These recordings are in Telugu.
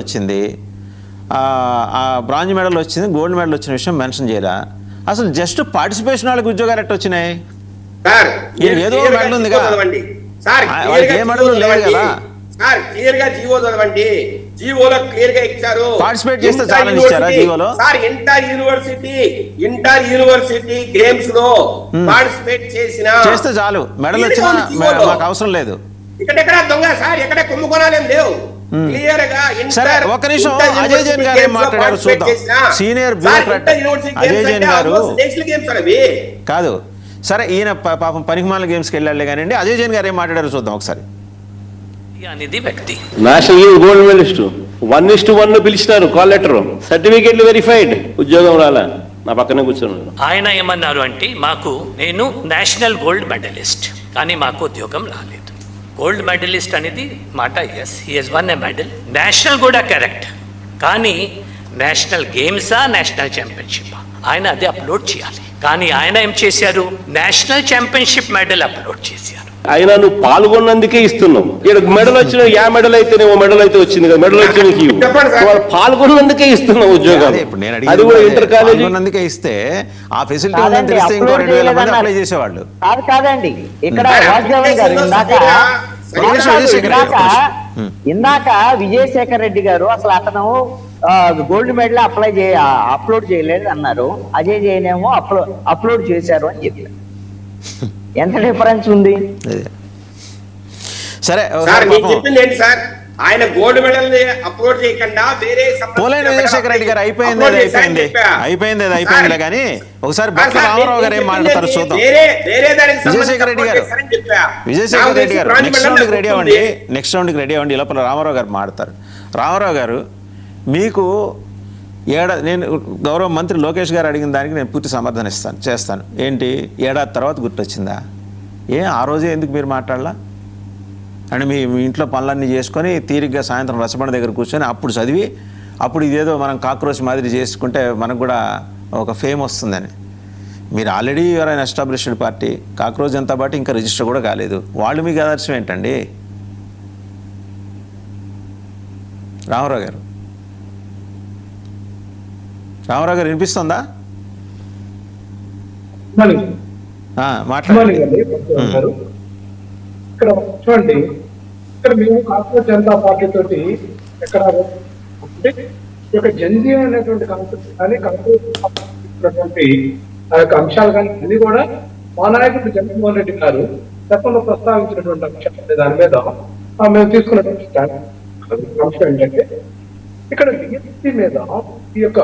వచ్చింది, బ్రాంజ్ మెడల్ వచ్చింది, గోల్డ్ మెడల్ వచ్చిన విషయం మెన్షన్ చేయరా? అసలు జస్ట్ పార్టిసిపేషన్ వాళ్ళకి ఉద్యోగాలు ఎట్లా వచ్చినాయి? ఏదో మెడల్ ఉంది కదా, వాళ్ళకి ఏ మెడల్ లేదు కదా. క్లియర్ గా జీవో చదవండి, జీవోలో క్లియర్ గా ఇచ్చారు. పార్టిసిపేట్ చేస్తే చాలా ఇచ్చారా జీవోలో? సార్ ఇంటర్ యూనివర్సిటీ గేమ్స్ లో పార్టిసిపేట్ చేస్తే చాలు, మెడల్ వచ్చినా మాకు అవసరం లేదు. ఇక్కడెక్కడ దొంగ సార్, ఎక్కడ కుంభకోణాలేం లేవు. క్లియర్ గా సరే ఒక నిమిషం, అజయ్ జైన్ గారు ఏం మాట్లాడారు చూద్దాం. సీనియర్ బ్యూరోక్రాట్ అజయ్ జైన్ గారు కాదు, సరే ఈయన పాపం పనికిమాల గేమ్స్కి వెళ్ళాలి కానీ అజయ్ జైన్ గారు ఏం మాట్లాడారు చూద్దాం ఒకసారి. అనేది వ్యక్తి నేషనల్ గోల్డ్ మెడలిస్ట్ 1:1 పిలిచినారు, కాల్ లెటర్, సర్టిఫికేట్లు వెరిఫైడ్, ఉద్యోగం రాలా. నా పక్కనే కూర్చున్నాను. ఆయన ఏమన్నారు అంటే, నేను నేషనల్ గోల్డ్ మెడలిస్ట్ కానీ మాకు ఉద్యోగం రాలేదు. గోల్డ్ మెడలిస్ట్ అనేది మాట, yes he has won a medal, national కూడా కరెక్ట్, కానీ నేషనల్ గేమ్సా నేషనల్ ఛాంపియన్షిప్ ఆయన అది అప్లోడ్ చేయాలి. కానీ ఆయన ఏం చేశారు, నేషనల్ ఛాంపియన్షిప్ మెడల్ అప్లోడ్ చేశారు. అయినా నువ్వు పాల్గొన్నందుకే ఇస్తున్నావు. ఇక్కడ మెడల్ వచ్చిన మెడల్ అయితే మెడల్ అయితే వచ్చింది కదా, మెడల్ వచ్చిన పాల్గొన్నందుకే ఇస్తున్నావు ఉద్యోగం. అది కూడా ఇంటర్ కాలేజీ ఇస్తే ఆ ఫెసిలిటీ ఉందని తెలిస్తే ఇంకో 2,000 మంది అప్లై చేసేవాళ్ళు. కాదండి, ఇక్కడ ఇందాక విజయశేఖర్ రెడ్డి గారు అసలు అతను గోల్డ్ మెడల్ అప్లోడ్ చేయలేదు అన్నారు, అజయ్ జైన్ ఏమో అప్లోడ్ చేశారు అని చెప్పారు. ఎంత డిఫరెన్స్ ఉంది? సరే చెప్పింది ఏంటి సార్, ఆయన గోల్డ్ మెడల్ అప్లోడ్ చేయకుండా వేరే విజయశేఖర రెడ్డి గారు అయిపోయింది కానీ ఒకసారి భర్త రామారావు గారు ఏం మాట్లాడతారు చూద్దాం. విజయశేఖర రెడ్డి గారు నెక్స్ట్ రౌండ్కి రెడీ అవ్వండి. లోపల రామారావు గారు మాట్లాడతారు. రామారావు గారు, మీకు నేను గౌరవ మంత్రి లోకేష్ గారు అడిగిన దానికి నేను పూర్తి సమాధానం చేస్తాను. ఏంటి, ఏడాది తర్వాత గుర్తొచ్చిందా? ఆ రోజే ఎందుకు మీరు మాట్లాడలా? అంటే మీ ఇంట్లో పనులన్నీ చేసుకొని తీరిగ్గా సాయంత్రం రసబండ దగ్గర కూర్చొని అప్పుడు చదివి అప్పుడు ఇదేదో మనం కాక్రోచ్ మాదిరి చేసుకుంటే మనకు కూడా ఒక ఫేమ్ వస్తుందని. మీరు ఆల్రెడీ ఎవరైనా established party, cockroach Janata party ఇంకా రిజిస్టర్ కూడా కాలేదు. వాళ్ళు మీకు ఆదర్శం ఏంటండి? రామారావు గారు వినిపిస్తుందా? మాట్లాడండి. ఇక్కడ చూడండి, ఇక్కడ మేము కాంగ్రెస్ జనతా పార్టీ తోటి ఎక్కడ జన్జీ అనేటువంటి కాన్సెప్ట్ కానీ కాంగ్రెస్ ఆ యొక్క అంశాలు కానీ అన్ని కూడా మా నాయకుడు జగన్మోహన్ రెడ్డి గారు గతంలో ప్రస్తావించినటువంటి అంశాలు దాని మీద మేము తీసుకున్నటువంటి అంశం ఏంటంటే, ఇక్కడ డిఎస్సీ మీద ఈ యొక్క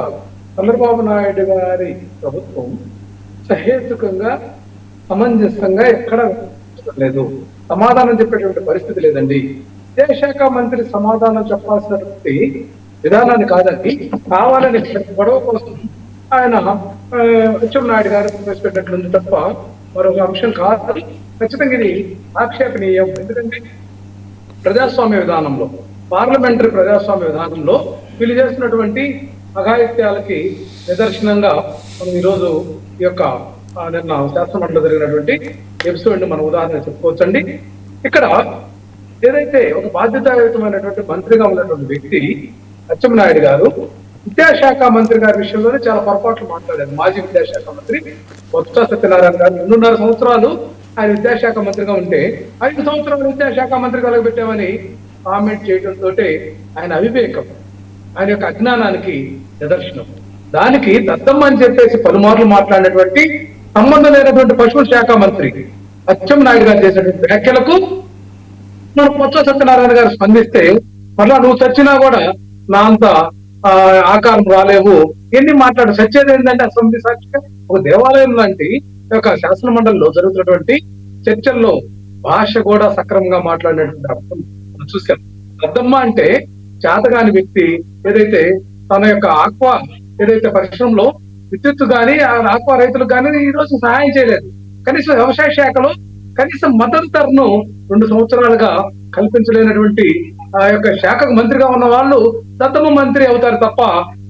చంద్రబాబు నాయుడు గారి ప్రభుత్వం సహేతుకంగా సమంజసంగా ఎక్కడ లేదు, సమాధానం చెప్పేటువంటి పరిస్థితి లేదండి. విద్యాశాఖ మంత్రి సమాధానం చెప్పాల్సినటువంటి విధానాన్ని కాదండి, కావాలని గొడవ కోసం ఆయన అచ్చెన్నాయుడు గారు ప్రవేశపెట్టినట్లుంది తప్ప మరొక అంశం కాదు. ఖచ్చితంగా ఇది ఆక్షేపణీయం. ఎందుకంటే ప్రజాస్వామ్య విధానంలో, పార్లమెంటరీ ప్రజాస్వామ్య విధానంలో వీళ్ళు చేస్తున్నటువంటి అఘాయిత్యాలకి నిదర్శనంగా మనం ఈరోజు ఈ యొక్క నిన్న శాసనమండలిలో జరిగినటువంటి ఎపిసోడ్ మనం ఉదాహరణ చెప్పుకోవచ్చండి. ఇక్కడ ఏదైతే ఒక బాధ్యతాయుతమైనటువంటి మంత్రిగా ఉన్నటువంటి వ్యక్తి అచ్చెన్నాయుడు గారు విద్యాశాఖ మంత్రి గారి విషయంలోనే చాలా పొరపాట్లు మాట్లాడారు. మాజీ విద్యాశాఖ మంత్రి బొత్స సత్యనారాయణ గారు 2.5 సంవత్సరాలు ఆయన విద్యాశాఖ మంత్రిగా ఉంటే 5 సంవత్సరాలు విద్యాశాఖ మంత్రిగా పెట్టామని కామెంట్ చేయడంతో ఆయన అవివేకం, ఆయన యొక్క అజ్ఞానానికి నిదర్శనం. దానికి దత్తమ్మ అని చెప్పేసి పలుమార్లు మాట్లాడినటువంటి సంబంధం లేనటువంటి పశువుల శాఖ మంత్రి అచ్చెన్నాయుడు గారు చేసినటువంటి వ్యాఖ్యలకు మన బొత్స సత్యనారాయణ గారు స్పందిస్తే, మళ్ళా నువ్వు చచ్చినా కూడా నా అంత ఆకారం రాలేవు, ఎన్ని మాట్లాడు. సచ్చేది ఏంటంటే అసెంబ్లీ సాక్షిగా ఒక దేవాలయం లాంటి ఒక శాసన మండలిలో జరుగుతున్నటువంటి చర్చల్లో భాష కూడా సక్రమంగా మాట్లాడినటువంటి అర్థం చూశాం. దత్తమ్మ అంటే చేతగాని వ్యక్తి, ఏదైతే తన యొక్క ఆక్వా ఏదైతే పరిశ్రమలో విద్యుత్ కానీ ఆక్వా రైతులకు కానీ ఈ రోజు సహాయం చేయలేదు. కనీసం వ్యవసాయ శాఖలో కనీసం మద్దతు ధరను 2 సంవత్సరాలుగా కల్పించలేనటువంటి ఆ యొక్క శాఖకు మంత్రిగా ఉన్న వాళ్ళు దత్తమ్మ మంత్రి అవుతారు తప్ప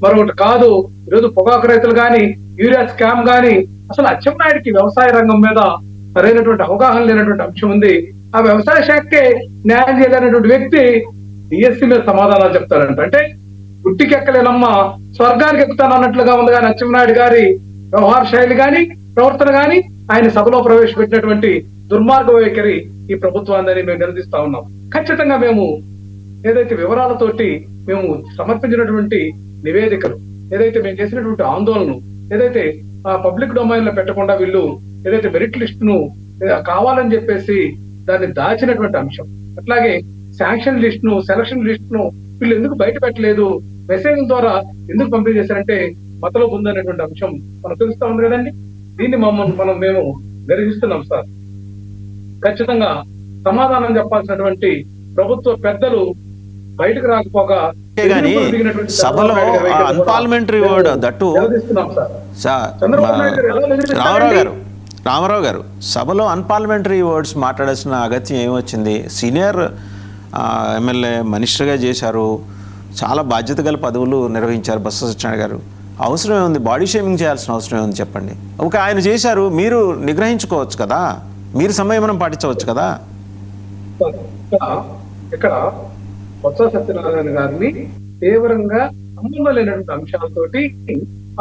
మరొకటి కాదు. ఈరోజు పొగాకు రైతులు కానీ, యూరియా స్కామ్ కానీ, అసలు అచ్చెన్నాయుడికి వ్యవసాయ రంగం మీద సరైనటువంటి అవగాహన లేనటువంటి అంశం ఉంది. ఆ వ్యవసాయ శాఖకే న్యాయం చేయలేనటువంటి వ్యక్తి డిఎస్సి మీద సమాధానాలు చెప్తారంట. అంటే గుట్టికి ఎక్కలేనమ్మా స్వర్గానికి ఎక్కుతాను అన్నట్లుగా ఉంది కానీ అచ్చెన్నాయుడు గారి వ్యవహార శైలి గాని ప్రవర్తన గాని ఆయన సభలో ప్రవేశపెట్టినటువంటి దుర్మార్గ వైఖరి ఈ ప్రభుత్వాన్ని మేము నిలదీస్తా ఉన్నాం. ఖచ్చితంగా మేము ఏదైతే వివరాలతోటి మేము సమర్పించినటువంటి నివేదికలు, ఏదైతే మేము చేసినటువంటి ఆందోళనలు, ఏదైతే పబ్లిక్ డొమైన్ లో పెట్టకుండా వీళ్ళు ఏదైతే మెరిట్ లిస్ట్ ను కావాలని చెప్పేసి దాన్ని దాచినటువంటి అంశం, అట్లాగే శాంక్షన్ లిస్ట్ ను, సెలక్షన్ లిస్ట్ ను వీళ్ళు ఎందుకు బయట పెట్టలేదు, మెసేజ్ ద్వారా ఎందుకు పంపిణీ చేశారంటే మతలో ఉందనేటువంటి అంశం మనకు తెలుస్తా ఉంది కదండి. దీన్ని మేము నిర్వహిస్తున్నాం సార్. ఖచ్చితంగా సమాధానం చెప్పాల్సినటువంటి ప్రభుత్వ పెద్దలు బయటకు రాకపోగా సభలో అన్పార్లమెంటరీ వర్డ్ దట్టు రామారావు గారు సభలో అన్పార్లమెంటరీ వర్డ్స్ మాట్లాడాల్సిన అగత్యం ఏమొచ్చింది? సీనియర్ ఎమ్మెల్యే మినిస్టర్గా చేశారు, చాలా బాధ్యత గల పదవులు నిర్వహించారు బొత్స సత్యనారాయణ గారు. అవసరం ఏముంది? బాడీ షేమింగ్ చేయాల్సిన అవసరం ఏముంది చెప్పండి? ఓకే, ఆయన చేశారు, మీరు నిగ్రహించుకోవచ్చు కదా, మీరు సంయమనం పాటించవచ్చు కదా. ఇక్కడ బొత్స సత్యనారాయణ గారిని తీవ్రంగా సంబంధం లేనటువంటి అంశాలతోటి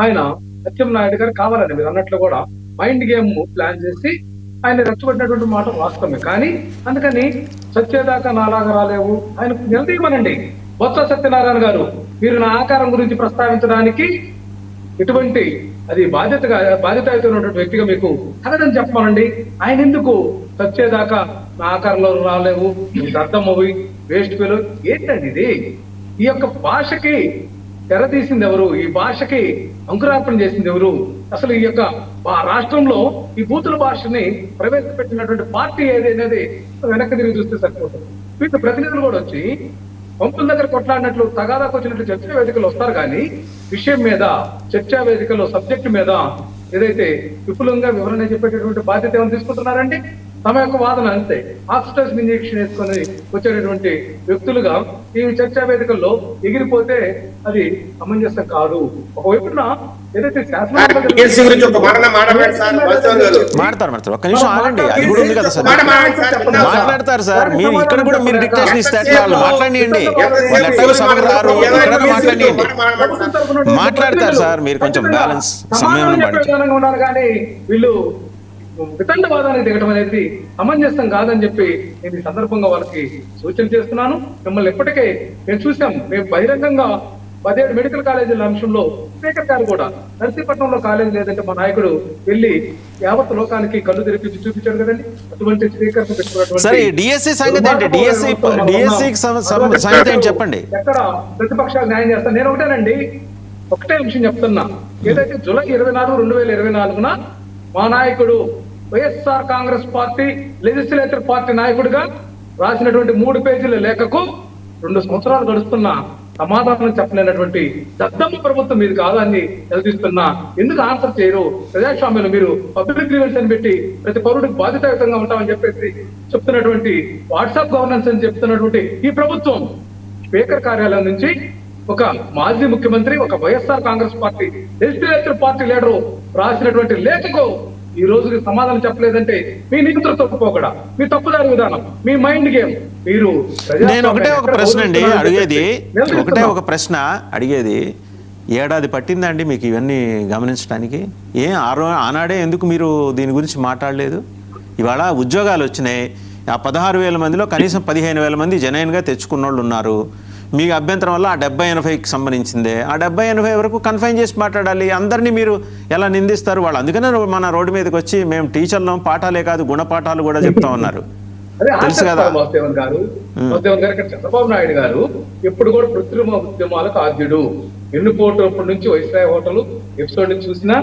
ఆయన అచ్చెన్నాయుడు గారు కావాలని మీరు అన్నట్లు కూడా మైండ్ గేమ్ ప్లాన్ చేసి ఆయన రెచ్చగొట్టినటువంటి మాట వాస్తవమే. కానీ అందుకని సత్యేదాకా నాలాగా రాలేవు, ఆయన నిలదీయమనండి. బొత్స సత్యనారాయణ గారు, మీరు నా ఆకారం గురించి ప్రస్తావించడానికి ఎటువంటి అది బాధ్యతయుతమైనటువంటి వ్యక్తిగా మీకు కథని చెప్పమనండి. ఆయన ఎందుకు సత్యేదాకా నా ఆకారంలో రాలేవు, అర్థమవి వేస్ట్ పేలు ఏంటండి ఇది? ఈ యొక్క భాషకి తెరతీసింది ఎవరు? ఈ భాషకి అంకురార్పణ చేసింది ఎవరు? అసలు ఈ యొక్క రాష్ట్రంలో ఈ బూతుల భాషని ప్రవేశపెట్టినటువంటి పార్టీ ఏది అనేది వెనక్కి తిరిగి చూస్తే సరిపోతుంది. వీటి ప్రతినిధులు కూడా వచ్చి పంపుల దగ్గర కొట్లాడినట్లు తగాదాకు వచ్చినట్లు చర్చా వేదికలు వస్తారు కానీ విషయం మీద చర్చా వేదికలో సబ్జెక్టు మీద ఏదైతే విపులంగా వివరణ చెప్పేటటువంటి బాధ్యత ఏమైనా తీసుకుంటున్నారండి? తమ యొక్క వాదన అంతే. ఆక్సిటోసిన్ ఇంజెక్షన్ వేసుకొని వచ్చేటటువంటి వ్యక్తులుగా ఈ చర్చా వేదికల్లో ఎగిరిపోతే అది సమంజసం కాదు. ఒకవైపున ఏదైతే మాట్లాడతారు, ఒక్క నిమిషం ఆగండి, అది కూడా ఉంది కదా సార్, మాట్లాడతారు సార్. మీరు ఇక్కడ కూడా మీరు డిక్టేషన్ ఇస్తే మాట్లాడియండి, సభకు రారు, మాట్లాడతారు సార్. మీరు కొంచెం బ్యాలెన్స్ సమయం ఉండాలి కానీ వీళ్ళు వితండవాదానికి దిగటం అనేది సమంజసం కాదని చెప్పి నేను ఈ సందర్భంగా వాళ్ళకి సూచన చేస్తున్నాను. మిమ్మల్ని ఎప్పటికే మేము చూసాం, మేము బహిరంగంగా 17 మెడికల్ కాలేజీల అంశంలో స్పీకర్ గారు కూడా నర్సీపట్నంలో కాలేజీ లేదంటే మా నాయకుడు వెళ్ళి యావత్ లోకానికి కళ్ళు తెరిపించి చూపించాడు కదండి. అటువంటి స్పీకర్ చెప్పండి. ఎక్కడ ప్రతిపక్షాలు న్యాయం చేస్తాను? నేను ఒకటే అంశం చెప్తున్నా. ఏదైతే జూలై 24, 2024 మా నాయకుడు YSR Congress party legislature party నాయకుడిగా రాసినటువంటి 3 పేజీల లేఖకు 2 సంవత్సరాలు గడుస్తున్నా సమాధానం చెప్పలేనటువంటి దద్దమ్మ ప్రభుత్వం మీది కాదాన్ని నిలదీస్తున్నా. ఎందుకు ఆన్సర్ చేయరు? ప్రజాస్వామ్యంలో మీరు పబ్లిక్ గ్రీవెన్స్ అని పెట్టి ప్రతి పౌరుడికి బాధ్యతాయుతంగా ఉంటామని చెప్పేసి చెప్తున్నటువంటి వాట్సాప్ గవర్నెన్స్ అని చెప్తున్నటువంటి ఈ ప్రభుత్వం స్పీకర్ కార్యాలయం నుంచి ఒక మాజీ ముఖ్యమంత్రి, ఒక YSR Congress party legislature party leader రాసినటువంటి లేఖకు ఈ రోజుకి సమాధానం చెప్పలేదంటే మీ నియంత్రణ తప్పుకోకడా, మీ తప్పుదారి విధానం, మీ మైండ్ గేమ్. మీరు నేను ఒకటే ఒక ప్రశ్న అడిగేది, ఏడాది పట్టిందండి మీకు ఇవన్నీ గమనించడానికి? ఆనాడే ఎందుకు మీరు దీని గురించి మాట్లాడలేదు? ఇవాళ ఉద్యోగాలు వచ్చినాయి, ఆ 16,000 మందిలో కనీసం 15,000 మంది జెన్యూన్గా తెచ్చుకున్న వాళ్ళు ఉన్నారు. మీకు అభ్యంతరం వల్ల ఆ 70-80కి సంబంధించిందే, ఆ 70-80 వరకు కన్ఫైన్ చేసి మాట్లాడాలి. అందరినీ మీరు ఎలా నిందిస్తారు? వాళ్ళు అందుకనే మన రోడ్డు మీదకి వచ్చి మేము టీచర్లం, పాఠాలే కాదు గుణపాఠాలు కూడా చెప్తా ఉన్నారు. తెలుసు కదా. చంద్రబాబు నాయుడు గారు ఎప్పుడు కూడా కృత్రిమ ఉద్యమాలకు ఆద్యుడు. ఎన్నుకోటప్పటి నుంచి వైస్రాయ్ హోటల్ ఎపిసోడ్ నుంచి చూసినా,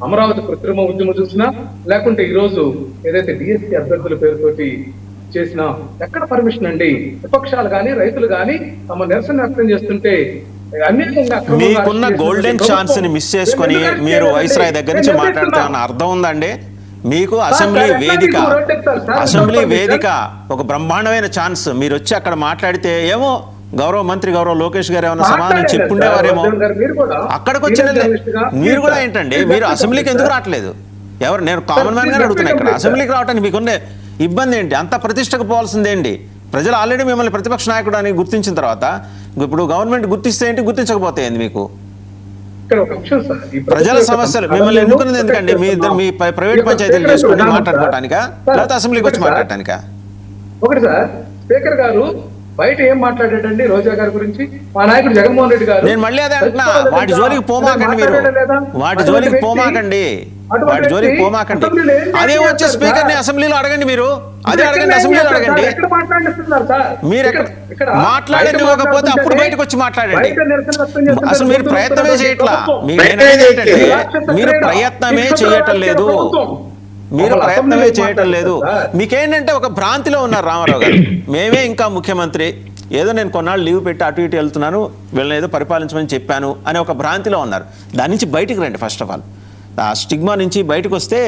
అమరావతి కృత్రిమ ఉద్యమం చూసినా, లేకుంటే ఈ రోజు ఏదైతే డిఎస్సీ అభ్యర్థుల పేరుతోటి చేసిన ఎక్కడ పర్మిషన్ అండి? విపక్షాలు కానీ రైతులు కానీ తమ నిరసన వ్యక్తం చేస్తుంటే మీకున్న గోల్డెన్ ఛాన్స్ ని మిస్ చేసుకొని మీరు వైస్రాయ్ దగ్గర నుంచి మాట్లాడతామన్న అర్థం ఉందండి? మీకు అసెంబ్లీ వేదిక ఒక బ్రహ్మాండమైన ఛాన్స్, మీరు వచ్చి అక్కడ మాట్లాడితే ఏమో గౌరవ మంత్రి గౌరవ లోకేష్ గారు ఏమైనా సమాధానం చెప్పుండేవారేమో. అక్కడికి వచ్చిన మీరు కూడా ఏంటండి, మీరు అసెంబ్లీకి ఎందుకు రావట్లేదు? నేను కామన్ మ్యాన్ గానే అడుగుతున్నా, ఇక్కడ అసెంబ్లీకి రావడానికి మీకున్నే ఇబ్బంది ఏంటి? అంత ప్రతిష్టకు పోవాల్సిందేంటి? ప్రజలు ఆల్రెడీ మిమ్మల్ని ప్రతిపక్ష నాయకుడు అని గుర్తించిన తర్వాత ఇప్పుడు గవర్నమెంట్ గుర్తిస్తే ఏంటి, గుర్తించకపోతే ఏంది? మీకు ఇక్కడ ఒక అంశం సార్, ఈ ప్రజల సమస్యలు మిమ్మల్ని ఎన్నుకున్నది ఎందుకండి? మీ ఇద్దరు మీ ప్రైవేట్ పంచాయతీలు చేసుకుని మాట్లాడుకోవటానికా, లేకపోతే అసెంబ్లీకి వచ్చి మాట్లాడటానికా? ఒకటి సార్, స్పీకర్ గారు బయట ఏం మాట్లాడాడండి రోజా గారి గురించి? మా నాయకుడు జగన్మోహన్ రెడ్డి గారు. నేను మళ్ళీ అదే అంటున్నా, వాటి జోలికి పోమాకండి మీరు, వాటి జోలికి పోమాకండి, వాటి జోలికి పోమాకండి. అదే వచ్చే స్పీకర్ ని అసెంబ్లీలో అడగండి, మీరు అదే అడగండి, అసెంబులీలో అడగండి. మీరు మాట్లాడకపోతే అప్పుడు బయటకు వచ్చి మాట్లాడండి. అసలు మీరు ప్రయత్నమే చేయట్లా, మీరు ప్రయత్నమే చేయటం లేదు, మీరు ప్రయత్నమే చేయటం లేదు. మీకేంటంటే ఒక భ్రాంతిలో ఉన్నారు రామారావు గారు. మేమే ఇంకా ముఖ్యమంత్రి, ఏదో నేను కొన్నాళ్ళు లీవ్ పెట్టి అటు ఇటు వెళ్తున్నాను, వీళ్ళని ఏదో పరిపాలించమని చెప్పాను అనే ఒక భ్రాంతిలో ఉన్నారు. దాని నుంచి బయటికి రండి. ఫస్ట్ ఆఫ్ ఆల్ ఆ స్టిగ్మా నుంచి బయటకు వస్తే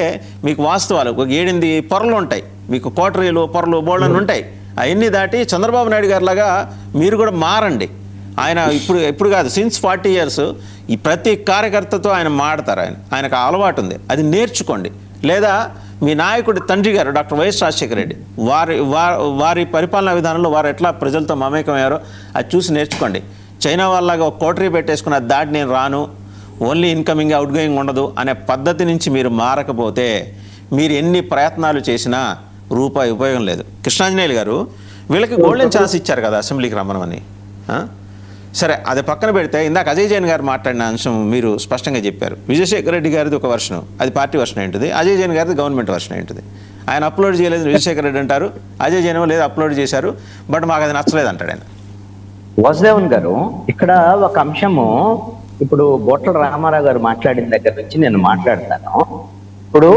మీకు వాస్తవాలు, ఒక 7 పొరలు ఉంటాయి, మీకు కోటరీలు పొరలు బోళ్ళని ఉంటాయి. అవన్నీ దాటి చంద్రబాబు నాయుడు గారిలాగా మీరు కూడా మారండి. ఆయన ఇప్పుడు కాదు, సిన్స్ 40 years ఈ ప్రతి కార్యకర్తతో ఆయన మాడతారు. ఆయనకు ఆ అలవాటు ఉంది, అది నేర్చుకోండి. లేదా మీ నాయకుడి తండ్రి గారు డాక్టర్ వైఎస్ రాజశేఖర రెడ్డి వారి పరిపాలనా విధానంలో వారు ఎట్లా ప్రజలతో మమేకమయ్యారో అది చూసి నేర్చుకోండి. చైనా వాళ్ళలాగా ఒక కోటరీ పెట్టేసుకున్న దాటి నేను రాను, ఓన్లీ ఇన్కమింగ్ అవుట్ గోయింగ్ ఉండదు అనే పద్ధతి నుంచి మీరు మారకపోతే మీరు ఎన్ని ప్రయత్నాలు చేసినా రూపాయి ఉపయోగం లేదు. కృష్ణాంజనేయులు గారు వీళ్ళకి గోల్డెన్ ఛాన్స్ ఇచ్చారు కదా అసెంబ్లీకి రమ్మనమని. సరే, అది పక్కన పెడితే ఇందాక అజయ్ జైన్ గారు మాట్లాడిన అంశం మీరు స్పష్టంగా చెప్పారు. విజయశేఖర రెడ్డి గారిది ఒక వర్షను, అది పార్టీ వర్షన్ ఏంటిది, అజయ్ జైన్ గారిది గవర్నమెంట్ వర్షన్ ఏంటిది. ఆయన అప్లోడ్ చేయలేదు విజయశేఖర రెడ్డి అంటారు, అజయ్ జైన్ లేదు అప్లోడ్ చేశారు, బట్ మాకు అది నచ్చలేదు అంటాడు ఆయన. వాసుదేవన్ గారు, ఇక్కడ ఒక అంశము, ఇప్పుడు బొట్ల రామారావు గారు మాట్లాడిన దగ్గర నుంచి నేను మాట్లాడతాను. ఇప్పుడు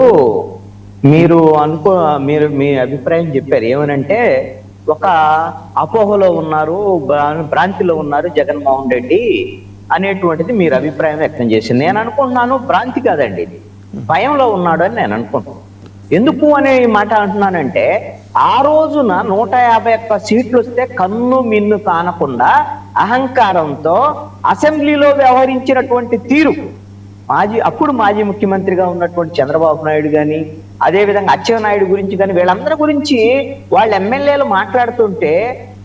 మీరు మీ అభిప్రాయం చెప్పారు ఏమనంటే, ఒక అపోహలో ఉన్నారు, భ్రాంతిలో ఉన్నారు జగన్మోహన్ రెడ్డి అనేటువంటిది మీరు అభిప్రాయం వ్యక్తం చేసింది. నేను అనుకుంటున్నాను భ్రాంతి కాదండి, ఇది భయంలో ఉన్నాడు అని నేను అనుకుంటున్నాను. ఎందుకు అనే మాట అంటున్నానంటే, ఆ రోజున 151 సీట్లు వస్తే కన్ను మిన్ను కానకుండా అహంకారంతో అసెంబ్లీలో వ్యవహరించినటువంటి తీరు, అప్పుడు మాజీ ముఖ్యమంత్రిగా ఉన్నటువంటి చంద్రబాబు నాయుడు కానీ, అదేవిధంగా అచ్చెన్నాయుడు గురించి కానీ, వీళ్ళందరి గురించి వాళ్ళ ఎమ్మెల్యేలు మాట్లాడుతుంటే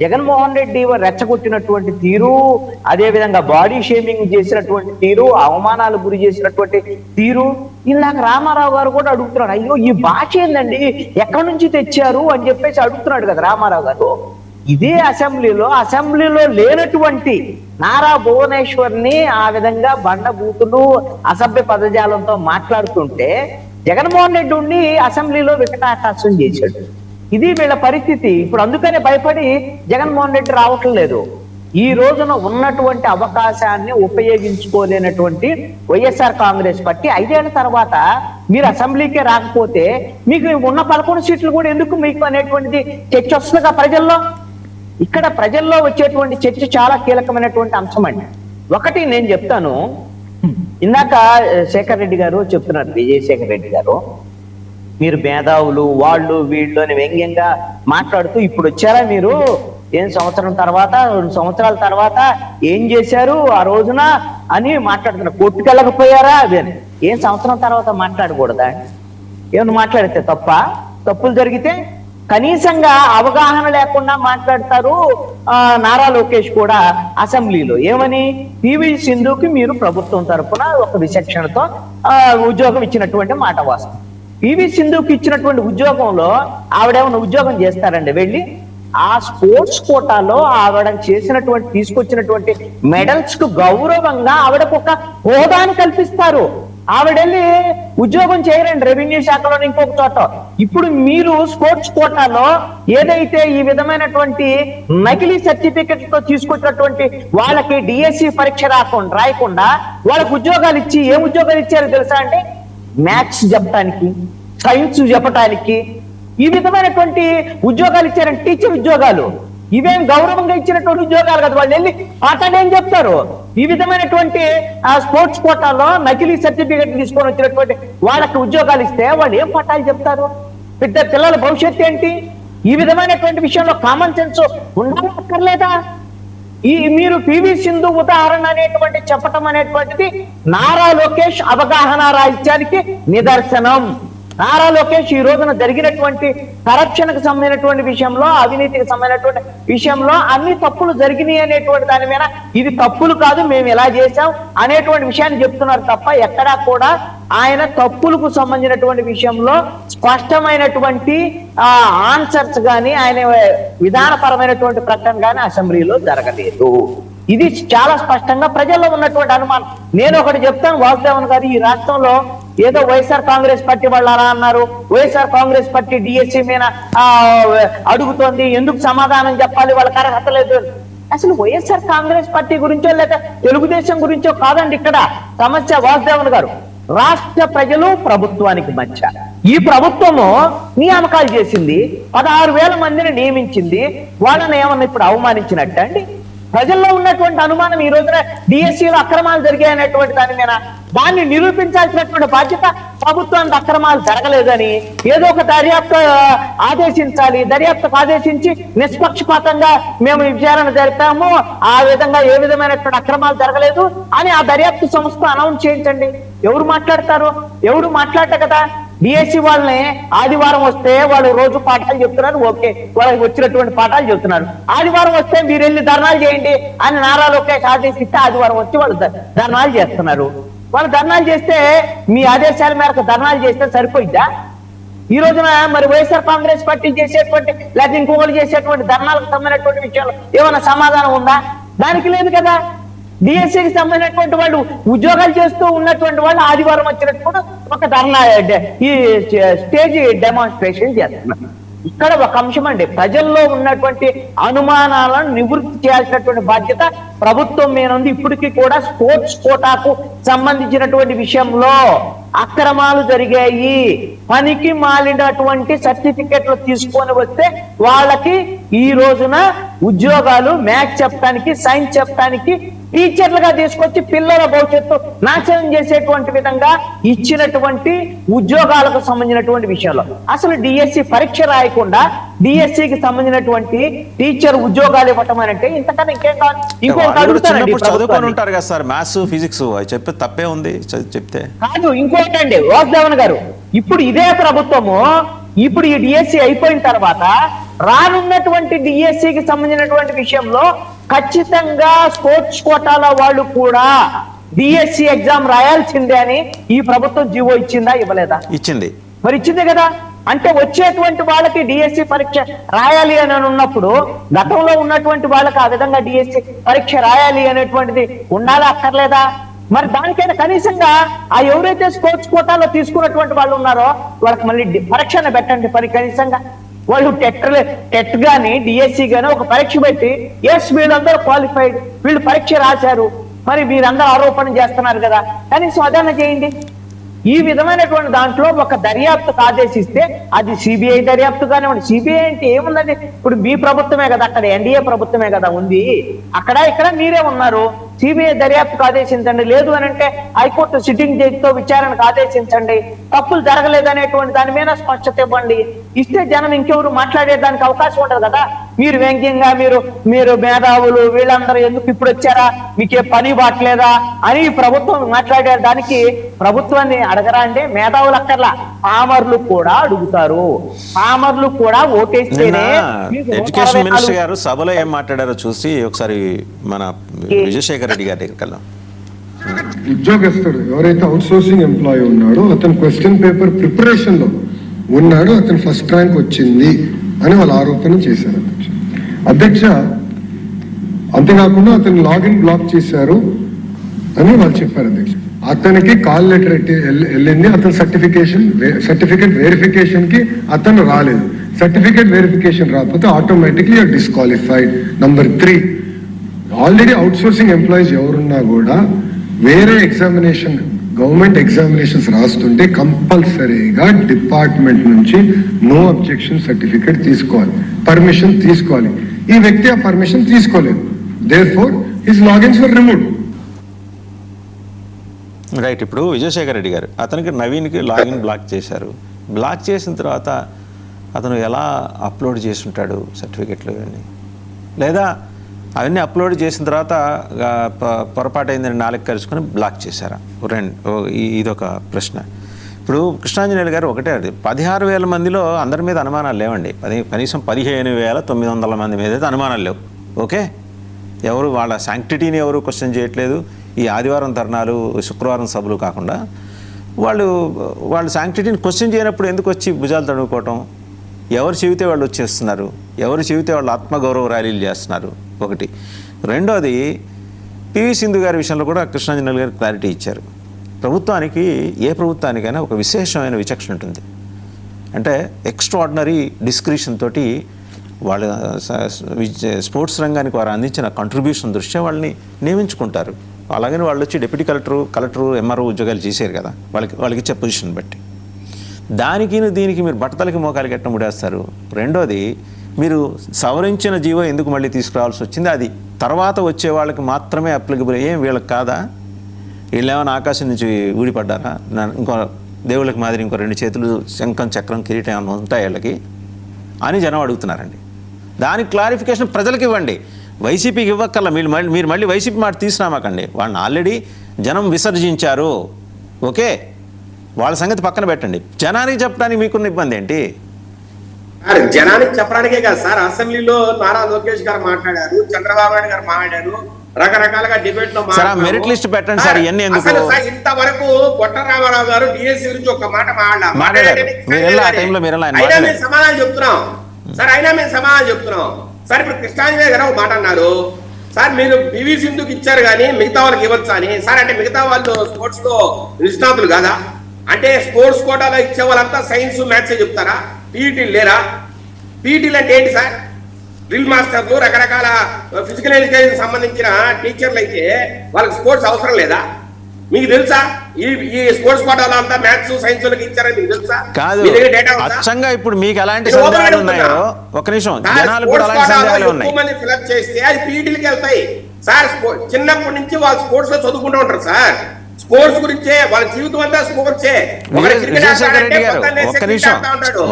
జగన్మోహన్ రెడ్డి రెచ్చగొట్టినటువంటి తీరు, అదేవిధంగా బాడీ షేమింగ్ చేసినటువంటి తీరు, అవమానాలు గురి చేసినటువంటి తీరు, ఇందాక రామారావు గారు కూడా అడుగుతున్నాడు, అయ్యో ఈ భాష ఏందండి, ఎక్కడి నుంచి తెచ్చారు అని చెప్పేసి అడుగుతున్నాడు కదా రామారావు గారు. ఇదే అసెంబ్లీలో లేనటువంటి నారా భువనేశ్వర్ని ఆ విధంగా బండబూతులు అసభ్య పదజాలంతో మాట్లాడుతుంటే జగన్మోహన్ రెడ్డి ఉండి అసెంబ్లీలో వికటాకాశం చేశాడు. ఇది వీళ్ళ పరిస్థితి. ఇప్పుడు అందుకనే భయపడి జగన్మోహన్ రెడ్డి రావటం లేదు. ఈ రోజున ఉన్నటువంటి అవకాశాన్ని ఉపయోగించుకోలేనటువంటి వైఎస్ఆర్ కాంగ్రెస్ పార్టీ 5 ఏళ్ల తర్వాత మీరు అసెంబ్లీకే రాకపోతే మీకు ఉన్న 11 సీట్లు కూడా ఎందుకు మీకు అనేటువంటిది చర్చ వస్తుందిగా ప్రజల్లో. ఇక్కడ ప్రజల్లో వచ్చేటువంటి చర్చ చాలా కీలకమైనటువంటి అంశం అండి. ఒకటి నేను చెప్తాను, ఇందాక శేఖర్ రెడ్డి గారు చెప్తున్నారు, విజయశేఖర్ రెడ్డి గారు, మీరు మేధావులు వాళ్ళు వీళ్ళు అని వ్యంగ్యంగా మాట్లాడుతూ ఇప్పుడు వచ్చారా మీరు, 2 సంవత్సరాల తర్వాత ఏం చేశారు ఆ రోజున అని మాట్లాడుతున్నారు. కోర్టుకు వెళ్ళకపోయారా అదే, ఏం సంవత్సరం తర్వాత మాట్లాడకూడదా? ఏమైనా మాట్లాడితే తప్పులు జరిగితే కనీసంగా అవగాహన లేకుండా మాట్లాడతారు. నారా లోకేష్ కూడా అసెంబ్లీలో ఏమని, పివి సింధుకి మీరు ప్రభుత్వం తరఫున ఒక విచక్షణతో ఉద్యోగం ఇచ్చినటువంటి మాట వాస్తవం. పివి సింధుకి ఇచ్చినటువంటి ఉద్యోగంలో ఆవిడేమన్నా ఉద్యోగం చేస్తారండి వెళ్ళి? ఆ స్పోర్ట్స్ కోటాలో ఆవిడ తీసుకొచ్చినటువంటి మెడల్స్ కు గౌరవంగా ఆవిడకు ఒక హోదాని కల్పిస్తారు. ఆవిడెళ్ళి ఉద్యోగం చేయరండి రెవెన్యూ శాఖలో ఇంకొక చోట. ఇప్పుడు మీరు స్పోర్ట్స్ కోటాలో ఏదైతే ఈ విధమైనటువంటి నకిలీ సర్టిఫికెట్లతో తీసుకొచ్చినటువంటి వాళ్ళకి డిఎస్సి పరీక్ష రాయకుండా వాళ్ళకి ఉద్యోగాలు ఇచ్చి ఏం ఉద్యోగాలు ఇచ్చారో తెలుసా అంటే, మ్యాథ్స్ చెప్పడానికి, సైన్స్ చెప్పడానికి, ఈ విధమైనటువంటి ఉద్యోగాలు ఇచ్చారంటే టీచర్ ఉద్యోగాలు. ఇవేం గౌరవంగా ఇచ్చినటువంటి ఉద్యోగాలు కదా. వాళ్ళు వెళ్ళి పాఠాలు ఏం చెప్తారు? ఈ విధమైనటువంటి స్పోర్ట్స్ కోటాలో నకిలీ సర్టిఫికెట్ తీసుకొని వచ్చినటువంటి వాళ్ళకి ఉద్యోగాలు ఇస్తే వాళ్ళు ఏం పాఠాలు చెప్తారు? పిల్లల భవిష్యత్తు ఏంటి? ఈ విధమైనటువంటి విషయంలో కామన్ సెన్స్ ఉండాలి అక్కర్లేదా? మీరు పివి సింధు ఉదాహరణ అనేటువంటి చెప్పటం అనేటువంటిది నారా లోకేష్ అవగాహన రాహిత్యానికి నిదర్శనం. నారా లోకేష్ ఈ రోజున జరిగినటువంటి కరప్షన్కి సంబంధించినటువంటి విషయంలో, అవినీతికి సంబంధించినటువంటి విషయంలో అన్ని తప్పులు జరిగినాయి అనేటువంటి దాని మీద ఇది తప్పులు కాదు, మేము ఇలా చేశాం అనేటువంటి విషయాన్ని చెప్తున్నారు తప్ప ఎక్కడా కూడా ఆయన తప్పులకు సంబంధించినటువంటి విషయంలో స్పష్టమైనటువంటి ఆన్సర్స్ కానీ ఆయన విధానపరమైనటువంటి ప్రకటన కానీ అసెంబ్లీలో జరగలేదు. ఇది చాలా స్పష్టంగా ప్రజల్లో ఉన్నటువంటి అనుమానం. నేను ఒకటి చెప్తాను వాసుదేవన్ గారు, ఈ రాష్ట్రంలో ఏదో వైఎస్ఆర్ కాంగ్రెస్ పార్టీ వాళ్ళు అలా అన్నారు, వైఎస్ఆర్ కాంగ్రెస్ పార్టీ డిఎస్సీ మీద అడుగుతోంది, ఎందుకు సమాధానం చెప్పాలి, వాళ్ళకి అర్హత లేదు. అసలు వైఎస్ఆర్ కాంగ్రెస్ పార్టీ గురించో లేదా తెలుగుదేశం గురించో కాదండి ఇక్కడ సమస్య వాసుదేవన్ గారు. రాష్ట్ర ప్రజలు ప్రభుత్వానికి మధ్య ఈ ప్రభుత్వము నియామకాలు చేసింది, 16,000 మందిని నియమించింది, వాళ్ళని ఏమన్నా ఇప్పుడు అవమానించినట్ట అండి? ప్రజల్లో ఉన్నటువంటి అనుమానం ఈ రోజున డిఎస్సీలో అక్రమాలు జరిగాయనేటువంటి దాని మీద దాన్ని నిరూపించాల్సినటువంటి బాధ్యత ప్రభుత్వానికి అక్రమాలు జరగలేదని ఏదో ఒక దర్యాప్తు ఆదేశించాలి, దర్యాప్తుకు ఆదేశించి నిష్పక్షపాతంగా మేము విచారణ జరిపాము, ఆ విధంగా ఏ విధమైనటువంటి అక్రమాలు జరగలేదు అని ఆ దర్యాప్తు సంస్థ అనౌన్స్ చేయించండి. ఎవరు మాట్లాడతారు? ఎవరు మాట్లాడట కదా. డిఎస్సీ వాళ్ళని ఆదివారం వస్తే వాళ్ళు రోజు పాఠాలు చెప్తున్నారు, ఓకే, వాళ్ళకి వచ్చినటువంటి పాఠాలు చెప్తున్నారు. ఆదివారం వస్తే మీరు వెళ్ళి ధర్నాలు చేయండి అని నారా లోకేష్ ఆదేశిస్తే ఆదివారం వచ్చి వాళ్ళు ధర్నాలు చేస్తున్నారు. వాళ్ళు ధర్నాలు చేస్తే మీ ఆదేశాల మేరకు ధర్నాలు చేస్తే సరిపోయిద్దా? ఈ రోజున మరి వైఎస్ఆర్ కాంగ్రెస్ పార్టీ చేసేటువంటి లేకపోతే ఇంకొకరు చేసేటువంటి ధర్నాలకు సంబంధించినటువంటి విషయాలు ఏమైనా సమాధానం ఉందా? దానికి లేదు కదా. డిఎస్సీకి సంబంధించినటువంటి వాళ్ళు ఉద్యోగాలు చేస్తూ ఉన్నటువంటి వాళ్ళు ఆదివారం వచ్చినట్టు కూడా ఒక ధర్నా ఈ స్టేజ్ డెమాన్స్ట్రేషన్ చేస్తున్నారు. ఇక్కడ ఒక అంశం అండి, ప్రజల్లో ఉన్నటువంటి అనుమానాలను నివృత్తి చేయాల్సినటువంటి బాధ్యత ప్రభుత్వం మీద ఉంది. ఇప్పటికీ కూడా స్పోర్ట్స్ కోటాకు సంబంధించినటువంటి విషయంలో అక్రమాలు జరిగాయి, పనికి మాలినటువంటి సర్టిఫికెట్లు తీసుకొని వస్తే వాళ్ళకి ఈ రోజున ఉద్యోగాలు మ్యాథ్స్ చెప్పడానికి, సైన్స్ చెప్పడానికి టీచర్లుగా తీసుకొచ్చి పిల్లల భవిష్యత్తు నాశనం చేసేటువంటి విధంగా ఇచ్చినటువంటి ఉద్యోగాలకు సంబంధించినటువంటి విషయంలో అసలు డిఎస్సి పరీక్ష రాయకుండా డిఎస్సికి సంబంధించినటువంటి టీచర్ ఉద్యోగాలు ఇవ్వటం అంటే ఇంతకన్నా ఇంకేం కాదు. ఇంకొకటి అడుగుతానండి, చదువుకొని ఉంటారు కదా సార్, మ్యాథ్స్ ఫిజిక్స్ చెప్పే తప్పే ఉంది చెప్తే కాదు. ఇంకోటండి వాసుదేవన్ గారు, ఇప్పుడు ఇదే ప్రభుత్వము ఇప్పుడు ఈ డిఎస్సి అయిపోయిన తర్వాత రానున్నటువంటి డిఎస్సికి సంబంధించినటువంటి విషయంలో ఖచ్చితంగా స్పోర్ట్స్ కోటాల వాళ్ళు కూడా డిఎస్సి ఎగ్జామ్ రాయాల్సిందే అని ఈ ప్రభుత్వం జీవో ఇచ్చిందా, ఇవ్వలేదా? ఇచ్చింది. మరి ఇచ్చింది కదా. అంటే వచ్చేటువంటి వాళ్ళకి డిఎస్సి పరీక్ష రాయాలి అని ఉన్నప్పుడు గతంలో ఉన్నటువంటి వాళ్ళకి ఆ విధంగా డిఎస్సి పరీక్ష రాయాలి అనేటువంటిది ఉండాలా అక్కర్లేదా? మరి దానికైనా కనీసంగా ఆ ఎవరైతే స్పోర్ట్స్ కోటాలో తీసుకున్నటువంటి వాళ్ళు ఉన్నారో వాళ్ళకి మళ్ళీ పరీక్షను పెట్టండి. కనీసంగా వాళ్ళు టెట్ గాని డిఎస్సి గాని ఒక పరీక్ష పెట్టి ఎస్ వీళ్ళందరూ క్వాలిఫైడ్, వీళ్ళు పరీక్ష రాశారు, మరి మీరందరూ ఆరోపణ చేస్తున్నారు కదా, కనీసం అదన్నా చేయండి. ఈ విధమైనటువంటి దాంట్లో ఒక దర్యాప్తుకు ఆదేశిస్తే అది సిబిఐ దర్యాప్తు కానివ్వండి. సిబిఐ అంటే ఏముందండి, ఇప్పుడు మీ ప్రభుత్వమే కదా, అక్కడ ఎన్డీఏ ప్రభుత్వమే కదా ఉంది, అక్కడ ఇక్కడ మీరే ఉన్నారు. సిబిఐ దర్యాప్తుకు ఆదేశించండి, లేదు అని అంటే హైకోర్టు సిట్టింగ్ జడ్జితో విచారణకు ఆదేశించండి. తప్పులు జరగలేదనేటువంటి దాని మీద స్పష్టత ఇవ్వండి. ఇస్తే జనం ఇంకెవరు మాట్లాడేదానికి అవకాశం ఉండదు కదా. మీరు వ్యంగ్యంగా మీరు మేధావులు వీళ్ళందరూ ఎందుకు ఇప్పుడు వచ్చారా, మీకే పని బాట్లేదా అని ప్రభుత్వం మాట్లాడే దానికి ప్రభుత్వాన్ని అడగరా అంటే మేధావులు అక్కర్లా, పామర్లు కూడా అడుగుతారు. పామర్లు కూడా ఓటేస్తేనే. ఎడ్యుకేషన్ మినిస్టర్ గారు సభలో ఏం మాట్లాడారో చూసి ఒకసారి మన విజయశేఖర్ రెడ్డి గారి దగ్గరికి వెళ్దాం. ఉద్యోగస్తుడు ఎవరైతే అవుట్ సోర్సింగ్ ఎంప్లాయీ ఉన్నాడో అతను క్వశ్చన్ పేపర్ ప్రిపరేషన్ లో ఉన్నాడు, అతను ఫస్ట్ ర్యాంక్ వచ్చింది అని వాళ్ళు ఆరోపణ చేశారు అధ్యక్ష. అంతేకాకుండా అతను లాగిన్ బ్లాక్ చేశారు అని వాళ్ళు చెప్పారు అధ్యక్ష. అతనికి కాల్ లెటర్ వెళ్ళింది, అతను సర్టిఫికేట్ వెరిఫికేషన్ కి అతను రాలేదు. సర్టిఫికేట్ వెరిఫికేషన్ రాకపోతే automatically disqualified. Number 3, already out sourcing employees ఎవరున్నా కూడా వేరే ఎగ్జామినేషన్ గవర్నమెంట్ ఎగ్జామినేషన్స్ రాస్తుంటే కంపల్సరీగా డిపార్ట్మెంట్ నుంచి నో అబ్జెక్షన్ సర్టిఫికేట్ తీసుకోవాలి, పర్మిషన్ తీసుకోవాలి. ఈ వ్యక్తి ఆ పర్మిషన్ తీసుకోలేదు, దేర్ఫోర్ హిస్ లాగిన్స్ వర్ రిమూవ్డ్. రైట్. ఇప్పుడు విజయశేఖర్ రెడ్డి గారు అతనికి నవీన్కి లాగిన్ బ్లాక్ చేశారు. బ్లాక్ చేసిన తర్వాత అతను ఎలా అప్లోడ్ చేసి ఉంటాడు సర్టిఫికెట్లు అని, లేదా అవన్నీ అప్లోడ్ చేసిన తర్వాత పొరపాటు అయిందని 4 కలుసుకొని బ్లాక్ చేశారా? ఇదొక ప్రశ్న. ఇప్పుడు కృష్ణాంజనేయులు గారు ఒకటే అది 16,000 మందిలో అందరి మీద అనుమానాలు లేవండి. కనీసం 15,900 మంది మీద అయితే అనుమానాలు లేవు. ఓకే, ఎవరు వాళ్ళ శాంక్టిటీని ఎవరు క్వశ్చన్ చేయట్లేదు. ఈ ఆదివారం ధర్నాలు, శుక్రవారం సభలు కాకుండా వాళ్ళు శాంక్టిటీని క్వశ్చన్ చేయనప్పుడు ఎందుకు వచ్చి భుజాలు తడుముకోవటం? ఎవరు చెబితే వాళ్ళు వచ్చేస్తున్నారు, ఎవరు చెబితే వాళ్ళు ఆత్మగౌరవ ర్యాలీలు చేస్తున్నారు. ఒకటి. రెండోది, పివి సింధు గారి విషయంలో కూడా కృష్ణాంజనేయులు గారు క్లారిటీ ఇచ్చారు. ప్రభుత్వానికి, ఏ ప్రభుత్వానికైనా ఒక విశేషమైన విచక్షణ ఉంటుంది. అంటే ఎక్స్ట్రాడినరీ డిస్క్రిషన్ తోటి వాళ్ళ స్పోర్ట్స్ రంగానికి వారు అందించిన కంట్రిబ్యూషన్ దృష్ట్యా వాళ్ళని నియమించుకుంటారు. అలాగని వాళ్ళు వచ్చి డిప్యూటీ కలెక్టరు ఎంఆర్ఓ ఉద్యోగాలు చేశారు కదా, వాళ్ళకి ఇచ్చే పొజిషన్ బట్టి. దీనికి మీరు బట్టతలకి మోకాలు కట్ట ముడేస్తారు. రెండోది, మీరు సవరించిన జీవో ఎందుకు మళ్ళీ తీసుకురావాల్సి వచ్చింది? అది తర్వాత వచ్చే వాళ్ళకి మాత్రమే అప్లికబుల్. ఏం వీళ్ళకి కాదా? వీళ్ళేమైనా ఆకాశం నుంచి ఊడిపడ్డారా? ఇంకో దేవుళ్ళకి మాదిరి ఇంకో 2 చేతులు, శంఖం, చక్రం, కిరీటం ఏమైనా ఉంటాయి వీళ్ళకి అని జనం అడుగుతున్నారండి. దానికి క్లారిఫికేషన్ ప్రజలకు ఇవ్వండి, వైసీపీకి ఇవ్వక్కర్లా. మీరు మళ్ళీ వైసీపీ మాట తీసుకురామాకండి. వాళ్ళని ఆల్రెడీ జనం విసర్జించారు. ఓకే, వాళ్ళ సంగతి పక్కన పెట్టండి. జనానికి చెప్పడానికి మీకున్న ఇబ్బంది ఏంటి? జనానికి చెప్పడానికే కాదు సార్, అసెంబ్లీలో నారా లోకేష్ గారు మాట్లాడారు, చంద్రబాబు నాయుడు గారు మాట్లాడారు, రకరకాలుగా డిబేట్ లో మెరిట్ లిస్ట్ పెట్టండి సార్. ఇవన్నీ ఎందుకు? ఇంతవరకు పొట్ట రామారావు గారు డిఎస్సీ గురించి ఒక మాట మాట్లాడారు. సమాధానం చెప్తున్నాం సార్, అయినా మేము సమాధానం చెప్తున్నాం సార్. ఇప్పుడు కృష్ణాంజనేయ గారు ఒక మాట అన్నారు సార్, మీరు పివి సింధుకి ఇచ్చారు కానీ మిగతా వాళ్ళకి ఇవ్వచ్చా అని. సార్, అంటే మిగతా వాళ్ళు స్పోర్ట్స్ లో నిష్ణాతులు కాదా? అంటే స్పోర్ట్స్ కోటాలో ఇచ్చే వాళ్ళంతా సైన్స్, మ్యాథ్స్ చెప్తారా? పీఈటీలు లేరా? పీఈటీలు అంటే ఏంటి సార్? డ్రిల్ మాస్టర్లు, రకరకాల ఫిజికల్ ఎడ్యుకేషన్ సంబంధించిన టీచర్లు అయితే వాళ్ళకి స్పోర్ట్స్ అవసరం లేదా? మీకు తెలుసా? ఈ స్పోర్ట్స్ కోటాలో అంతా మ్యాథ్స్, సైన్స్ వాళ్ళకి ఇచ్చారని మీకు తెలుసా? కాదు, అచ్చంగా ఇప్పుడు మీకు ఎలాంటి సందేహాలు ఉన్నాయో ఒక నిమిషం, జనాలు కూడా అలాంటి సందేహాలు ఉన్నాయి. ఎక్కువ మంది ఫిలప్ చేస్తే అది పీఈటీలకి వెళ్తాయి సార్. చిన్నప్పటి నుంచి వాళ్ళు స్పోర్ట్స్ లో చదువుకుంటూ ఉంటారు సార్. స్పోర్ట్స్ గురించే వాళ్ళ జీవితం అంతా స్పోర్ట్సే.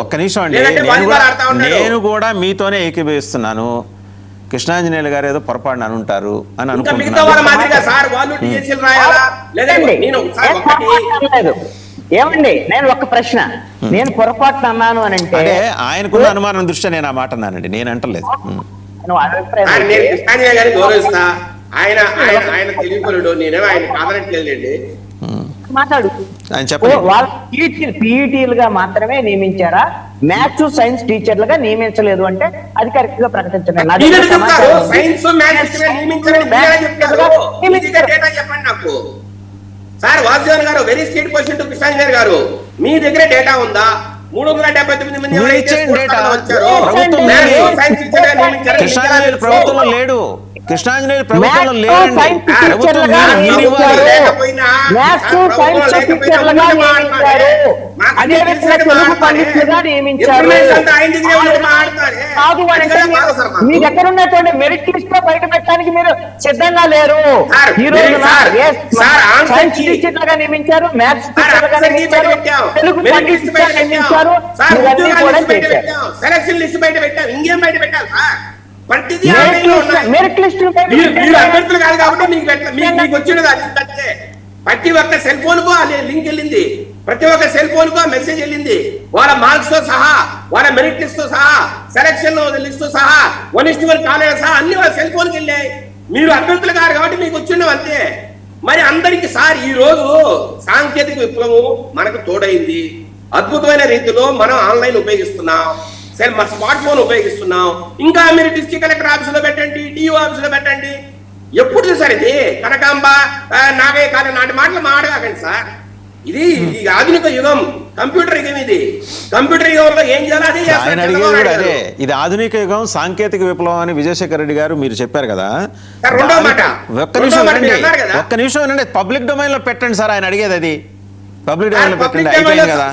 ఒక్క నిమిషం అండి, నేను కూడా మీతోనే ఏకీభవిస్తున్నాను. కృష్ణాంజనేయులు గారు ఏదో పొరపాటున అనుంటారు అని ఏమండి, నేను ఒక ప్రశ్న, నేను పొరపాటున అన్నాను అని అంటే ఆయనకున్న అనుమానం దృష్ట్యా నేను ఆ మాట అన్నానండి, నేను అంటలేదు. కృష్ణాంజనేయ గారిని గౌరవిస్తా, ఆయన తెలియకులుడు, నేనేమో ఆయన కాదనట్లేదండి. మాట్లాడు. పీఈటీలుగా మాత్రమే నియమించారా, మ్యాథ్స్, సైన్స్ టీచర్లుగా నియమించలేదు అంటే అధికారికంగా ప్రకటించండి. చెప్పండి నాకు సార్. వాసుదేవన్ గారు, వెరీ స్టేట్ క్వశ్చన్ టు కృష్ణాంజనేయ గారు, మీ దగ్గర డేటా ఉందా? 379 మంది కృష్ణాంజనేయులు ప్రభుత్వంలో లేడు. కృష్ణాంజనేయులు ప్రభుత్వంలో లేదండి. మీ దగ్గర ఉన్నటువంటి మెరిట్ లిస్ట్ లో బయట పెట్టడానికి మీరు సిద్ధంగా లేరు. ఈ రోజు సైన్స్ టీచర్లుగా నియమించారు, మ్యాథ్స్ టీచర్లుగా నియమించారు, తెలుగు పండితులుగా నియమించారు. సెలక్షన్ లిస్ట్ బయట పెట్టాం, ఇంకేం బయట పెట్టాలి సార్? అభ్యర్థులు కాదు కాబట్టి మీకు వచ్చినది అది. ప్రతి ఒక్క సెల్ ఫోన్ కు లింక్ వెళ్ళింది, ప్రతి ఒక్క సెల్ ఫోన్ కు మెసేజ్ వెళ్ళింది, వాళ్ళ మార్క్స్ తో సహా, వాళ్ళ మెరిట్ లిస్ట్ తో సహా, సెలక్షన్ లిస్ట్ తో సహా, 1:1 కాలేజ్ సహా అన్ని వాళ్ళ సెల్ ఫోన్ కి వెళ్ళాయి. మీరు అభ్యర్థులు కాదు కాబట్టి మీకు వచ్చినవి అంతే. మరి అందరికి సార్, ఈ రోజు సాంకేతిక విప్లవం మనకు తోడైంది. అద్భుతమైన రీతిలో మనం ఆన్లైన్ ఉపయోగిస్తున్నాం, మా స్మార్ట్ ఫోన్ ఉపయోగిస్తున్నాం. ఇంకా మీరు డిస్ట్రిక్ట్ కలెక్టర్ ఆఫీస్ లో పెట్టండి, డిఓ ఆఫీస్ లో పెట్టండి. ఎప్పుడు చూసారు ఇది? కనకాంబ, నాగయ్య కాదు నాటి మాటలు మాట్లాడకండి సార్. ఇది ఆధునిక యుగం, కంప్యూటర్ యుగం. ఇది కంప్యూటర్ యుగంలో ఏం చేయాలో అదే అదే. ఇది ఆధునిక యుగం, సాంకేతిక విప్లవం అని విజయశేఖర్ రెడ్డి గారు మీరు చెప్పారు కదా. రెండో మాట, ఒక్క నిమిషం వినండి. పబ్లిక్ డొమైన్ లో పెట్టండి సార్, ఆయన అడిగేది అది. పబ్లిక్ డొమైన్ లో పెట్టండి, అయిపోయింది కదా.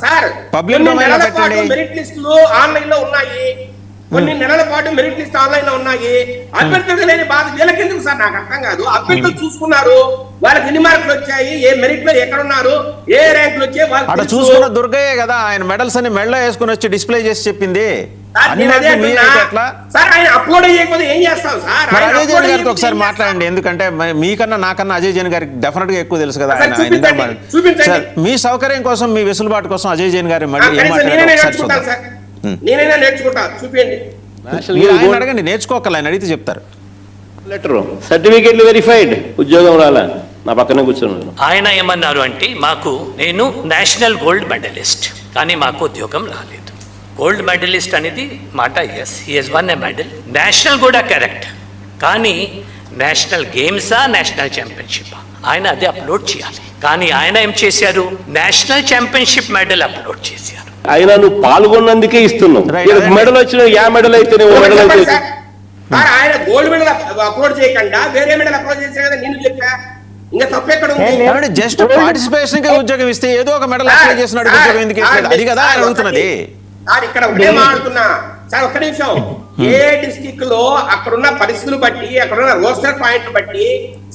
పబ్లిక్ డొమైన్ లో పెట్టండి. మెరిట్ లిస్టులు ఆన్లైన్ లో ఉన్నాయి, కొన్ని నెలల పాటు మెరిట్ లిస్ట్ ఆన్లైన్ లో ఉన్నాయి. అభ్యర్థులు లేని బాధ వీళ్ళకి ఎందుకు సార్? నాకు అర్థం కాదు. అభ్యర్థులు చూసుకున్నారు, వాళ్ళకి ఎన్ని మార్కులు వచ్చాయి, ఏ మెరిట్ లో ఎక్కడ ఉన్నారు, ఏ ర్యాంకులు వచ్చాయి, చూసుకున్న దుర్గయ్యే కదా ఆయన మెడల్స్ అని మెడలో వేసుకుని వచ్చి డిస్ప్లే చేసి చెప్పింది. సార్ ఆయన అప్లోడ్ చేయకపోతే ఏం చేస్తాం సార్? అజయ్ జైన్ గారితో ఒకసారి మాట్లాడండి, ఎందుకంటే మీకన్నా నాకన్నా అజయ్ జైన్ గారికి డెఫినెట్ గా ఎక్కువ తెలుసు కదా. సార్ మీ సౌకర్యం కోసం, మీ వెసులుబాటు కోసం అజయ్ జైన్ గారి నేనైనా నేర్చుకుంటా, చూపించండి. అడగండి, నేర్చుకోకల ఆయన అడిగితే చెప్తారు. లెటర్ సర్టిఫికేట్లు వెరిఫైడ్, ఉద్యోగం రాలా, నా పక్కనే కూర్చున్నాను. ఆయన ఏమన్నారు అంటే నేను నేషనల్ గోల్డ్ మెడలిస్ట్ కానీ మాకు ఉద్యోగం రాలేదు. గోల్డ్ మెడలిస్ట్ అనేది మాట yes, he has won a medal. National కూడా కరెక్ట్, కానీ నేషనల్ గేమ్సా నేషనల్ ఛాంపియన్షిప్ ఆయన అదే అప్లోడ్ చేయాలి. కానీ ఆయన ఏం చేశారు, నేషనల్ ఛాంపియన్షిప్ మెడల్ అప్లోడ్ చేశారు. ఆయన నువ్వు పాల్గొన్నందుకే ఇస్తున్నావు. మెడల్ వచ్చిన మెడల్ అయితే మెడల్ అయితే ఆయన గోల్డ్ మెడల్ అప్లోడ్ చేయకుండా వేరే మెడల్ అప్లోడ్ చేసే కదా నేను చెప్పా. ఇంకా తప్పెక్కడ ఉంది? జస్ట్ పార్టిసిపేషన్ కి ఉద్యోగం ఇస్తే ఏదో ఒక మెడల్ అప్లై చేసినాడు, ఉద్యోగం ఎందుకు ఇవ్వలేదు? అది కదా ఆయన అడుగుతున్నది. సార్ ఇక్కడ ఒకటే మాట్లాడుతున్నా సార్, ఒక్క నిమిషం. ఏ డిస్ట్రిక్ట్ లో అక్కడున్న పరిస్థితులు బట్టి, అక్కడున్న రోస్టర్ పాయింట్ బట్టి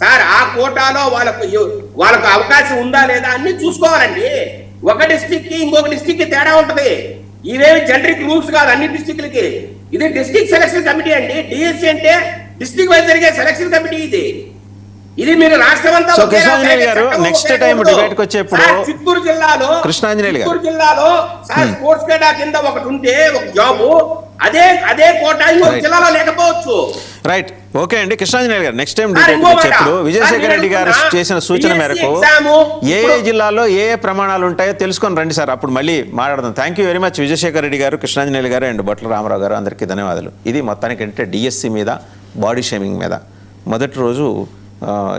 సార్ ఆ కోటాలో వాళ్ళకు అవకాశం ఉందా లేదా అన్ని చూసుకోవాలండి. ఒక డిస్ట్రిక్ట్ కి ఇంకొక డిస్ట్రిక్ట్ కి తేడా ఉంటది. ఇవేమి జనరిక్ రూల్స్ కాదు అన్ని డిస్ట్రిక్ట్లకి. ఇది డిస్ట్రిక్ట్ సెలక్షన్ కమిటీ అండి. డిఎస్సి అంటే డిస్ట్రిక్ట్ వైజ్ జరిగే సెలక్షన్ కమిటీ. ఇది మీరు రాష్ట్రం అంతా నెక్స్ట్ టైం డిబేట్ కి వచ్చేప్పుడు చిత్తూరు జిల్లాలో స్పోర్ట్స్ కేటా కింద ఒకటి ఉంటే ఒక జాబ్, అదే కోటా ఇంకొక జిల్లాలో లేకపోవచ్చు. రైట్, ఓకే అండి. కృష్ణాంజనేయులు గారు నెక్స్ట్ టైం డిబేట్ వచ్చేప్పుడు విజయశేఖర రెడ్డి గారు చేసిన సూచన మేరకు ఏ జిల్లాలో ఏ ప్రమాణాలు ఉంటాయో తెలుసుకొని రండి సార్, అప్పుడు మళ్ళీ మాట్లాడదాం. Thank you very much Vijayasekhara Reddy garu, Krishnanjaneyulu గారు అండ్ బొట్ల రామారావు గారు, అందరికీ ధన్యవాదాలు. ఇది మొత్తానికి అంటే డిఎస్సి మీద, బాడీ షేమింగ్ మీద మొదటి రోజు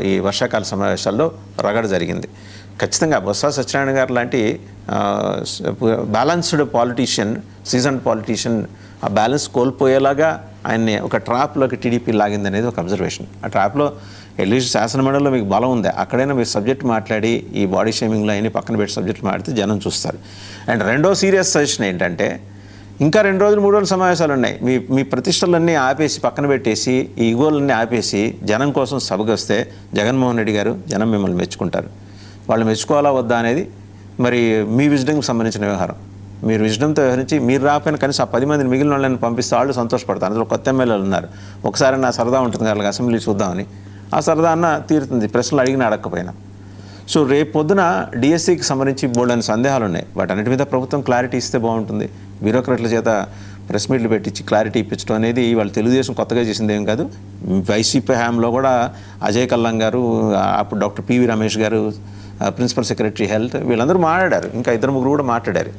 ఈ వర్షాకాల సమావేశాల్లో రగడ జరిగింది. ఖచ్చితంగా బొత్స సత్యనారాయణ గారు లాంటి బ్యాలెన్స్డ్ పాలిటీషియన్, సీజన్డ్ పాలిటీషియన్ ఆ బ్యాలెన్స్ కోల్పోయేలాగా ఆయన్ని ఒక ట్రాప్లోకి టీడీపీ లాగింది అనేది ఒక అబ్జర్వేషన్. ఆ ట్రాప్లో ఎల్లీస్ట్ శాసనమండలిలో మీకు బలం ఉంది, అక్కడైనా మీరు సబ్జెక్ట్ మాట్లాడి ఈ బాడీ షేమింగ్లో అయినా పక్కన పెట్టి సబ్జెక్ట్ మాట్లాడితే జనం చూస్తారు. అండ్ రెండో సీరియస్ సజెషన్ ఏంటంటే, ఇంకా 2 రోజులు 3 రోజులు సమావేశాలు ఉన్నాయి, మీ ప్రతిష్టలన్నీ ఆపేసి పక్కన పెట్టేసి ఈ ఈగోలన్నీ ఆపేసి జనం కోసం సభకు వస్తే జగన్మోహన్ రెడ్డి గారు జనం మిమ్మల్ని మెచ్చుకుంటారు. వాళ్ళు మెచ్చుకోవాలా వద్దా అనేది మరి మీ విజ్డమ్కి సంబంధించిన వ్యవహారం. మీరు విజ్డమ్తో వ్యవహరించి మీరు రాకపోయినా కనీసం ఆ 10 మందిని మిగిలిన వాళ్ళని పంపిస్తే వాళ్ళు సంతోషపడతారు. అందులో కొత్త ఎమ్మెల్యేలు ఉన్నారు, ఒకసారి నా సరదా ఉంటుంది వాళ్ళకి అసెంబ్లీ చూద్దామని. ఆ సరదా అన్న తీరుతుంది, ప్రశ్నలు అడిగినా అడగకపోయినా. సో రేపు పొద్దున డిఎస్సికి సంబంధించి బోల్డని సందేహాలు ఉన్నాయి, వాటన్నిటి మీద ప్రభుత్వం క్లారిటీ ఇస్తే బాగుంటుంది. బ్యూరోక్రాట్ల చేత ప్రెస్ మీట్లు పెట్టించి క్లారిటీ ఇప్పించడం అనేది వాళ్ళు తెలుగుదేశం కొత్తగా చేసింది ఏం కాదు. వైసీపీ హ్యాంలో కూడా అజయ్ కల్లం గారు, అప్పుడు డాక్టర్ పివి రమేష్ గారు, ప్రిన్సిపల్ సెక్రటరీ హెల్త్, వీళ్ళందరూ మాట్లాడారు, ఇంకా 2-3 కూడా మాట్లాడారు.